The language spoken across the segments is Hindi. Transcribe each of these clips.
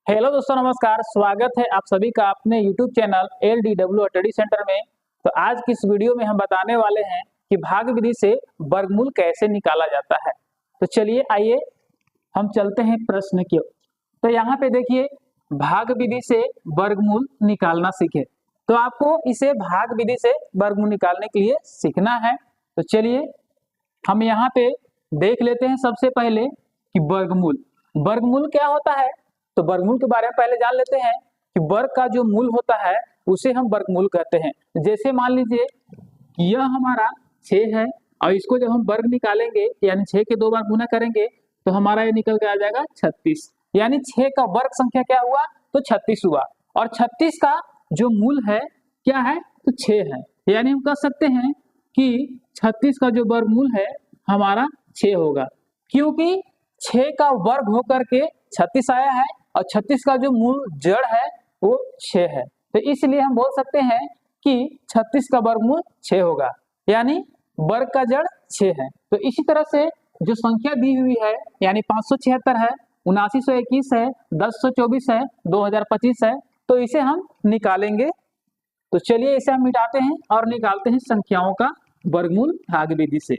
हेलो दोस्तों, नमस्कार। स्वागत है आप सभी का अपने YouTube channel LDW study centre में। तो आज की इस वीडियो में हम बताने वाले हैं कि भाग विधि से वर्गमूल कैसे निकाला जाता है। तो चलिए आइए हम चलते हैं प्रश्न की ओर। तो यहाँ पे देखिए, भाग विधि से वर्गमूल निकालना सीखे। तो आपको इसे भाग विधि से वर्गमूल निकालने के लिए सीखना है। तो चलिए हम यहाँ पे देख लेते हैं सबसे पहले कि वर्गमूल वर्गमूल क्या होता है। तो वर्गमूल के बारे में पहले जान लेते हैं कि वर्ग का जो मूल होता है उसे हम वर्गमूल कहते हैं। जैसे मान लीजिए कि यह हमारा 6 है और इसको जब हम वर्ग निकालेंगे यानी 6 के 2 बार गुना करेंगे तो हमारा ये निकल के आ जाएगा 36। यानी 6 का वर्ग संख्या क्या हुआ तो 36 हुआ। और 36 का जो मूल है क्या है तो 6 है। यानी हम कह सकते हैं कि 36 का जो वर्गमूल है हमारा 6 होगा, क्योंकि 6 का वर्ग होकर के 36 आया है और 36 का जो मूल जड़ है वो 6 है। तो इसलिए हम बोल सकते हैं कि 36 का वर्गमूल 6 होगा, यानी वर्ग का जड़ 6 है। तो इसी तरह से जो संख्या दी हुई है यानी 576 है, 7921 है, 1024 है, 2025 है, तो इसे हम निकालेंगे। तो चलिए इसे हम मिटाते हैं और निकालते हैं संख्याओं का वर्गमूल भाग विधि से।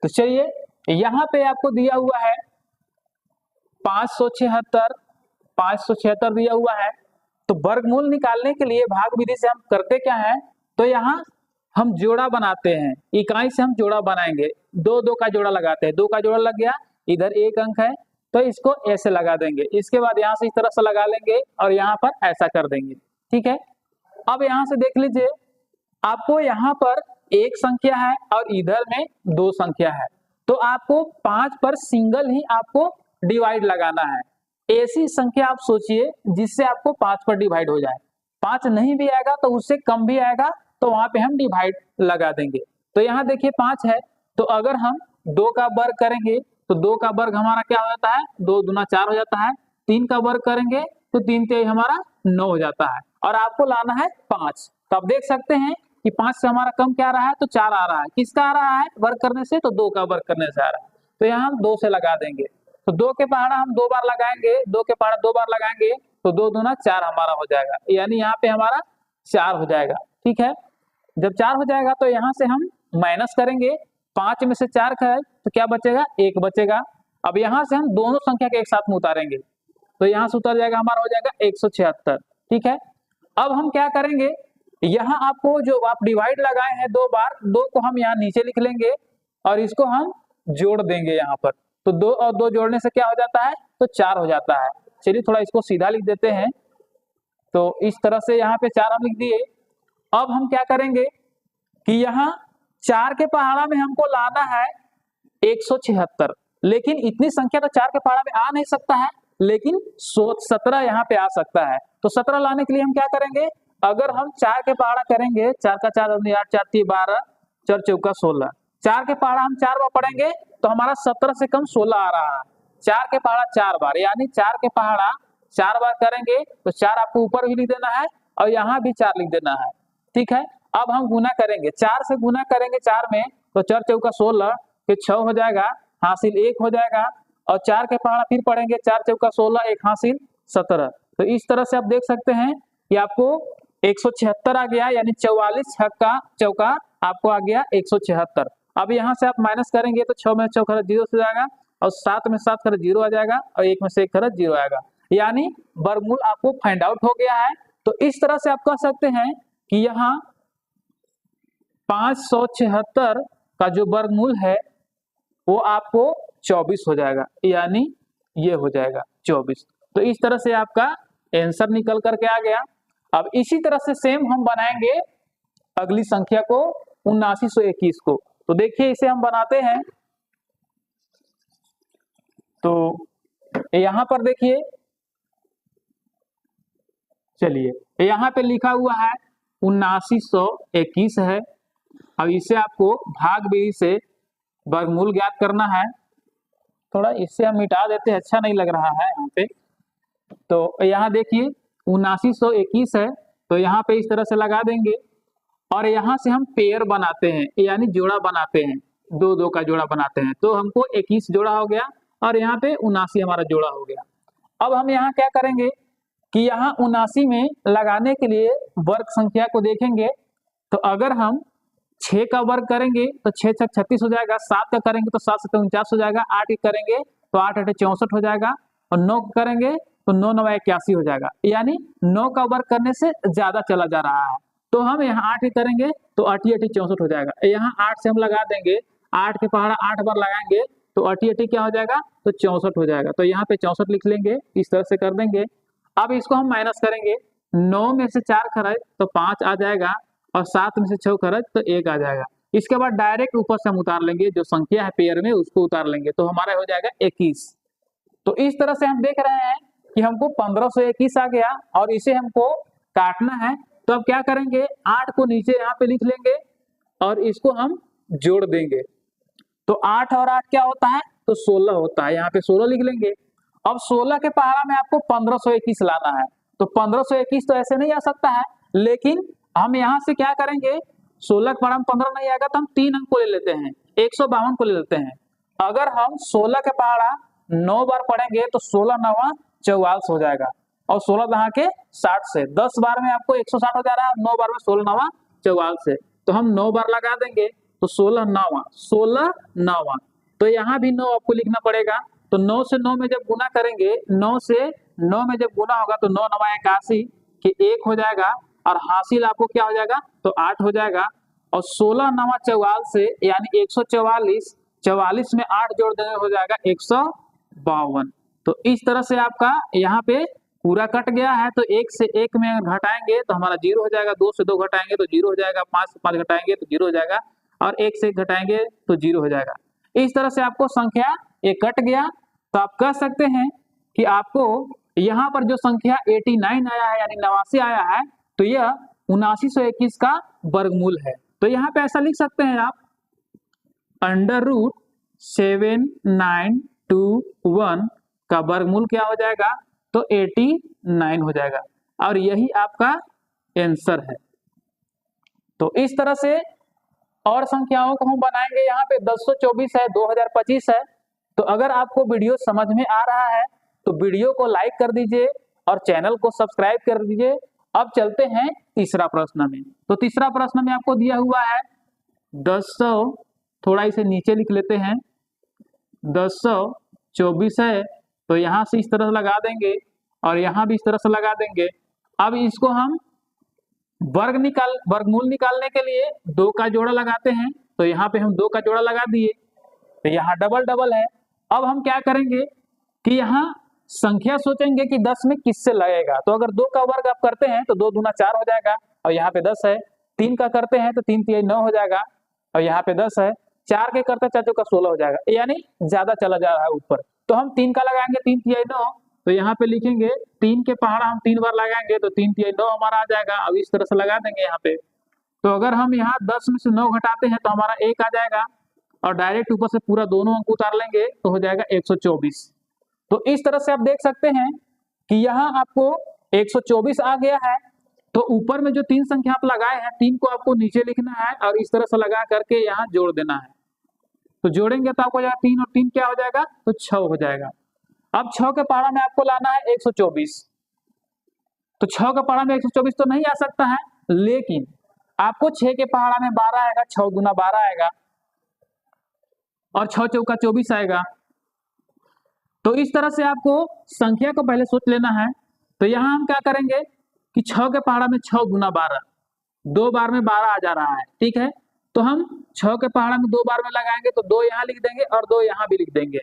तो चलिए यहाँ पे आपको दिया हुआ है 576 दिया हुआ है। तो वर्गमूल निकालने के लिए भाग विधि से हम करते क्या है, तो यहाँ हम जोड़ा बनाते हैं। इकाई से हम जोड़ा बनाएंगे, दो दो का जोड़ा लगाते हैं। 2 का जोड़ा लग गया, इधर 1 अंक है तो इसको ऐसे लगा देंगे। इसके बाद यहाँ से इस तरह से लगा लेंगे और यहाँ पर ऐसा कर देंगे। ठीक है, अब यहाँ से देख लीजिए, आपको यहाँ पर 1 संख्या है और इधर में 2 संख्या है। तो आपको 5 पर सिंगल ही आपको डिवाइड लगाना है। ऐसी संख्या आप सोचिए जिससे आपको 5 पर डिवाइड हो जाए। 5 नहीं भी आएगा तो उससे कम भी आएगा तो वहां पे हम डिवाइड लगा देंगे। तो यहाँ देखिए 5 है, तो अगर हम 2 का वर्ग करेंगे तो 2 का वर्ग हमारा क्या हो जाता है, 2 दूना 4 हो जाता है। 3 का वर्ग करेंगे तो 3 तेई हमारा 9 हो जाता है और आपको लाना है 5। तो आप देख सकते हैं कि 5 से हमारा कम क्या आ रहा है तो 4 आ रहा है। किसका आ रहा है वर्ग करने से, तो 2 का वर्ग करने से आ रहा है। तो यहाँ हम 2 से लगा देंगे। तो 2 के पहाड़ा हम 2 बार लगाएंगे, 2 के पहाड़ा 2 बार लगाएंगे तो 2 दूना 4 हमारा हो जाएगा, यानी यहाँ पे हमारा 4 हो जाएगा। ठीक है, जब 4 हो जाएगा तो यहाँ से हम माइनस करेंगे। 5 में से 4 का है तो क्या बचेगा, 1 बचेगा। अब यहाँ से हम दोनों संख्या के एक साथ में उतारेंगे तो यहाँ से उतर जाएगा, हमारा हो जाएगा 176। ठीक है, अब हम क्या करेंगे, यहाँ आपको जो आप डिवाइड लगाए हैं 2 बार, 2 को हम यहाँ नीचे लिख लेंगे और इसको हम जोड़ देंगे यहाँ पर। तो 2 और 2 जोड़ने से क्या हो जाता है तो 4 हो जाता है। चलिए थोड़ा इसको सीधा लिख देते हैं। तो इस तरह से यहाँ पे 4 हम लिख दिए। अब हम क्या करेंगे कि यहाँ 4 के पहाड़ा में हमको लाना है 176, लेकिन इतनी संख्या तो 4 के पहाड़ा में आ नहीं सकता है, लेकिन 17 यहाँ पे आ सकता है। तो 17 लाने के लिए हम क्या करेंगे, अगर हम 4 के पहाड़ा करेंगे, 4 का 4 8 4 3 12 4 चौका 16, 4 के पहाड़ा हम 4 बार पढ़ेंगे तो हमारा 17 से कम 16 आ रहा है। 4 के पहाड़ा 4 बार, यानी 4 के पहाड़ा 4 बार करेंगे तो 4 आपको ऊपर भी लिख देना है और यहाँ भी 4 लिख देना है। ठीक है, अब हम गुना करेंगे, 4 से गुना करेंगे 4 में तो 4 चौका 16, फिर 6 हो जाएगा, हासिल 1 हो जाएगा और 4 के पहाड़ा फिर पढ़ेंगे, 4 चौका 16, 1 हासिल 17। तो इस तरह से आप देख सकते हैं कि आपको 176 आ गया, यानी 44 छक्का चौका आपको आ गया 176। अब यहाँ से आप माइनस करेंगे तो 6 में 6 खरच 0 से जाएगा और 7 में 7 खरच 0 आ जाएगा और 1 में से 1 खरच 0 आएगा, यानी वर्गमूल आपको फाइंड आउट हो गया है। तो इस तरह से आप कह सकते हैं कि यहाँ 576 का जो वर्गमूल है वो आपको 24 हो जाएगा, यानी ये हो जाएगा 24। तो इस तरह से आपका आंसर निकल करके आ गया। अब इसी तरह से सेम हम बनाएंगे अगली संख्या को 7921 को। तो देखिए इसे हम बनाते हैं। तो यहाँ पर देखिए, चलिए यहाँ पे लिखा हुआ है 7921 है। अब इसे आपको भाग विधि से वर्गमूल ज्ञात करना है। थोड़ा इससे हम मिटा देते हैं, अच्छा नहीं लग रहा है यहाँ पे। तो यहाँ देखिए 7921 है, तो यहाँ पे इस तरह से लगा देंगे और यहाँ से हम पेयर बनाते हैं, यानी जोड़ा बनाते हैं, 2 2 का जोड़ा बनाते हैं। तो हमको 21 जोड़ा हो गया और यहाँ पे 79 हमारा जोड़ा हो गया। अब हम यहाँ क्या करेंगे कि यहाँ 79 में लगाने के लिए वर्ग संख्या को देखेंगे। तो अगर हम 6 का वर्ग करेंगे तो 6 छक 36 हो जाएगा, 7 का करेंगे तो 7 7 49 हो जाएगा, 8 का करेंगे तो 8 8 64 हो जाएगा, और 9 का करेंगे तो 9 9 81 हो जाएगा। यानी 9 का वर्ग करने से ज्यादा चला जा रहा है। तो हम यहाँ 8 करेंगे तो 8 8 64 हो जाएगा। यहाँ 8 से हम लगा देंगे, 8 के पहाड़ा 8 बार लगाएंगे तो 8 8 क्या हो जाएगा, तो 64 हो जाएगा। तो यहाँ पे 64 लिख लेंगे, इस तरह से कर देंगे। अब इसको हम माइनस करेंगे, 9 में से 4 खरच तो 5 आ जाएगा, और 7 में से 6 खरच तो 1 आ जाएगा। इसके बाद डायरेक्ट ऊपर से हम उतार लेंगे, जो संख्या है पेयर में उसको उतार लेंगे, तो हमारा हो जाएगा 21। तो इस तरह से हम देख रहे हैं कि हमको 1521 आ गया, और इसे हमको काटना है। तो अब क्या करेंगे, 8 को नीचे यहाँ पे लिख लेंगे और इसको हम जोड़ देंगे। तो 8 और 8 क्या होता है, तो 16 होता है। यहाँ पे 16 लिख लेंगे। अब 16 के पहाड़ा में आपको 1521 लाना है। तो 1521 तो ऐसे नहीं आ सकता है, लेकिन हम यहाँ से क्या करेंगे, 16 के पहाड़ा में 15 नहीं आएगा तो हम 3 अंक को ले लेते हैं, 152 को ले लेते हैं। अगर हम 16 के पहाड़ा 9 बार पढ़ेंगे तो 16 9 44 हो जाएगा, और 16 दहा के 60 से 10 बार में आपको 160 हो जा रहा है, 9 बार में 16 9 44 से, तो हम 9 बार लगा देंगे तो 16 9 तो यहाँ भी 9 आपको लिखना पड़ेगा। तो 9 से 9 में जब गुना करेंगे, 9 से 9 में जब गुना होगा तो 9 9 81 कि 1 हो जाएगा, और हासिल आपको क्या हो जाएगा, तो 8 हो जाएगा। और 16 9 44 से यानी 144, 44 में 8 जोड़ देंगे हो जाएगा 152। तो इस तरह से आपका यहाँ पे पूरा कट गया है। तो 1 से 1 में घटाएंगे तो हमारा 0 हो जाएगा, 2 से 2 घटाएंगे तो 0 हो जाएगा, 5 से 5 घटाएंगे तो 0 हो जाएगा, और 1 से 1 घटाएंगे तो 0 हो जाएगा। इस तरह से आपको संख्या ये कट गया। तो आप कह सकते हैं कि आपको यहाँ पर जो संख्या 89 आया है यानी 89 आया है, तो यह 7921 का वर्गमूल है। तो यहाँ पे ऐसा लिख सकते हैं आप, √7921 का वर्गमूल क्या हो जाएगा, तो 89 हो जाएगा, और यही आपका आंसर है। तो इस तरह से और संख्याओं को हम बनाएंगे। यहाँ पे 1024 है, 2025 है। तो अगर आपको वीडियो समझ में आ रहा है तो वीडियो को लाइक कर दीजिए और चैनल को सब्सक्राइब कर दीजिए। अब चलते हैं तीसरा प्रश्न में। तो तीसरा प्रश्न में आपको दिया हुआ है 1000, थोड़ा इसे नीचे लिख लेते हैं, 1024 है, तो यहाँ से इस तरह से लगा देंगे और यहाँ भी इस तरह से लगा देंगे। अब इसको हम वर्गमूल निकालने के लिए 2 का जोड़ा लगाते हैं। तो यहाँ पे हम 2 का जोड़ा लगा दिए, तो यहाँ डबल डबल है। अब हम क्या करेंगे कि यहाँ संख्या सोचेंगे कि 10 में किससे लगेगा। तो अगर 2 का वर्ग आप करते हैं तो 2 दूना 4 हो जाएगा, और यहाँ पे 10 है। 3 का करते हैं तो 3 3 9 हो जाएगा, और यहाँ पे 10 है। 4 के करते 4 का 16 हो जाएगा, यानी ज्यादा चला जा रहा है ऊपर। तो हम 3 का लगाएंगे, 3 3 9, तो यहाँ पे लिखेंगे 3 के पहाड़ा हम 3 बार लगाएंगे तो 3 3 9 हमारा आ जाएगा। अब इस तरह से लगा देंगे यहाँ पे। तो अगर हम यहाँ 10 में से 9 घटाते हैं तो हमारा 1 आ जाएगा, और डायरेक्ट ऊपर से पूरा दोनों अंक उतार लेंगे तो हो जाएगा 124। तो इस तरह से आप देख सकते हैं कि यहाँ आपको 124 आ गया है। तो ऊपर में जो 3 संख्या आप लगाए हैं, 3 को आपको नीचे लिखना है और इस तरह से लगा करके यहाँ जोड़ देना है। तो जोड़ेंगे तो आपको 3 और 3 क्या हो जाएगा, तो 6 हो जाएगा। अब 6 के पहाड़ा में आपको लाना है 124। तो 6 के पहाड़ा में 124 तो नहीं आ सकता है, लेकिन आपको 6 के पहाड़ा में 12 आएगा, 6 गुना 12 आएगा, और 6 चौका 24 आएगा। तो इस तरह से आपको संख्या को पहले सोच लेना है। तो यहाँ हम क्या करेंगे कि 6 के पहाड़ा में 6 गुना 12, 2 बार में 12 आ जा रहा है, ठीक है। तो हम 6 के पहाड़ा में 2 बार में लगाएंगे तो 2 यहाँ लिख देंगे और 2 यहाँ भी लिख देंगे,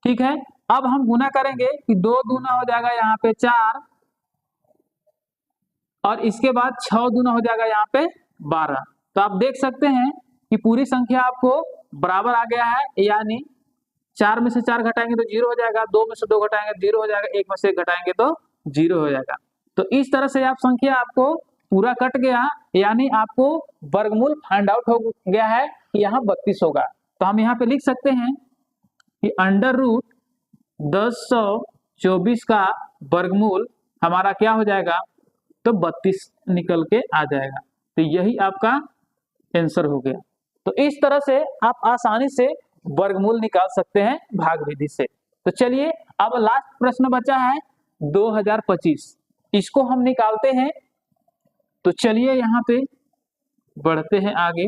ठीक है। अब हम गुना करेंगे कि 2 दूना हो जाएगा यहाँ पे 4, और इसके बाद 6 दूना हो जाएगा यहाँ पे 12। तो आप देख सकते हैं कि पूरी संख्या आपको बराबर आ गया है, यानी 4 में से 4 घटाएंगे तो 0 हो जाएगा, 2 में से 2 घटाएंगे तो 0 हो जाएगा, 1 में से 1 घटाएंगे तो 0 हो जाएगा। तो इस तरह से आप संख्या आपको पूरा कट गया, यानी आपको वर्गमूल फाइंड आउट हो गया है कि यहाँ 32 होगा। तो हम यहाँ पे लिख सकते हैं कि √1024 का वर्गमूल हमारा क्या हो जाएगा, तो 32 निकल के आ जाएगा। तो यही आपका आंसर हो गया। तो इस तरह से आप आसानी से वर्गमूल निकाल सकते हैं भाग विधि से। तो तो चलिए अब लास्ट प्रश्न बचा है 2025, इसको हम निकालते हैं। तो चलिए यहाँ पे बढ़ते हैं आगे।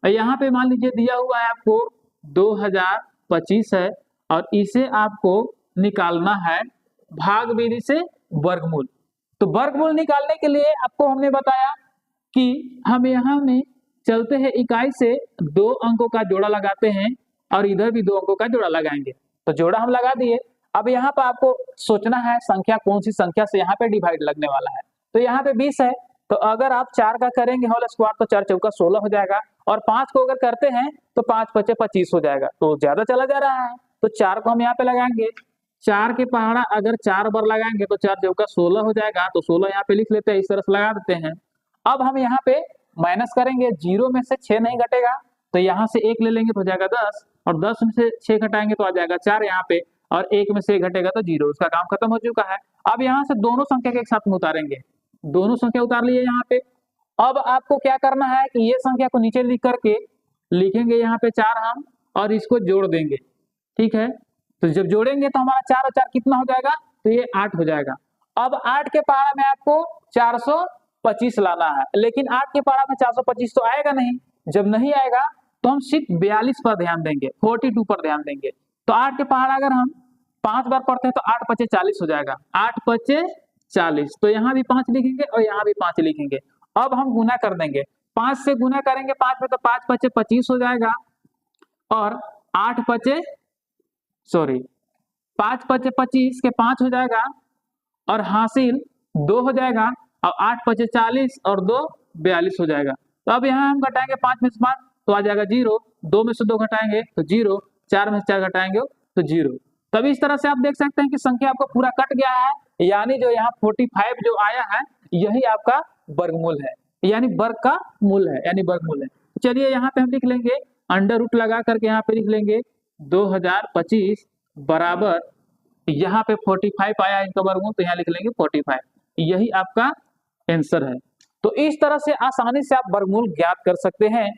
यहाँ पे मान लीजिए दिया हुआ है आपको 2025 है और इसे आपको निकालना है भाग विधि से वर्गमूल। तो वर्गमूल निकालने के लिए आपको हमने बताया कि हम यहाँ में चलते हैं इकाई से 2 अंकों का जोड़ा लगाते हैं और इधर भी 2 अंकों का जोड़ा लगाएंगे। तो जोड़ा हम लगा दिए। अब यहाँ पर आपको सोचना है संख्या कौन सी संख्या से यहाँ पे डिवाइड लगने वाला है। तो यहाँ पे 20 है, तो अगर आप 4 का करेंगे होल स्क्वायर तो 4 चौका 16 हो जाएगा, और 5 को अगर करते हैं तो 5 पचे 25 हो जाएगा। तो ज्यादा चला जा रहा है, तो 4 को हम यहाँ पे लगाएंगे। 4 के पहाड़ा अगर 4 बार लगाएंगे तो 4 चौका 16 हो जाएगा। तो 16 यहाँ पे लिख लेते हैं, इस तरह से लगा देते हैं। अब हम यहाँ पे माइनस करेंगे, 0 में से 6 नहीं घटेगा तो यहाँ से 1 ले लेंगे तो हो जाएगा 10, और 10 में से 6 घटाएंगे तो आ जाएगा 4 यहाँ पे, और 1 में से 1 घटेगा तो 0। उसका काम खत्म हो चुका है। अब यहाँ से दोनों संख्या के एक साथ में उतारेंगे, दोनों संख्या उतार लिए यहाँ पे। अब आपको क्या करना है कि ये संख्या को नीचे लिख करके लिखेंगे यहाँ पे 4 हम, और इसको जोड़ देंगे। ठीक है, तो जब जोड़ेंगे तो हमारा 4 और 4 कितना हो जाएगा, तो ये 8 हो जाएगा। अब 8 के पहाड़ा में आपको 425 लाना है, लेकिन 8 के पहाड़ा में 425 तो आएगा नहीं। जब नहीं आएगा तो हम सिर्फ 42 पर ध्यान देंगे, 42 पर ध्यान देंगे। तो 8 के पहाड़ा अगर हम 5 बार पढ़ते हैं तो 8 पचे 40 हो जाएगा, 8 पचे 40। तो यहाँ भी 5 लिखेंगे और यहाँ भी 5 लिखेंगे। अब हम गुना कर देंगे, 5 से गुना करेंगे 5 में तो 5 पचे 25 हो जाएगा, और 5 पचे 25 के 5 हो जाएगा, और हासिल 2 हो जाएगा, और 8 पचे 40 और 2 42 हो जाएगा। तो अब यहाँ हम घटाएंगे 5 में से 5 तो आ जाएगा 0, 2 में से 2 घटाएंगे तो 0, 4 में से 4 घटाएंगे तो 0। तब इस तरह से आप देख सकते हैं कि संख्या आपको पूरा कट गया है, यानी जो यहाँ 45 जो आया है यही आपका वर्गमूल है, यानी वर्ग का मूल है, यानी वर्गमूल है। चलिए यहाँ पे हम लिख लेंगे, अंडर रूट लगा करके यहाँ पे लिख लेंगे 2025 बराबर, यहाँ पे 45 आया इनका वर्गमूल तो यहाँ लिख लेंगे 45, यही आपका आंसर है। तो इस तरह से आसानी से आप वर्गमूल ज्ञात कर सकते हैं।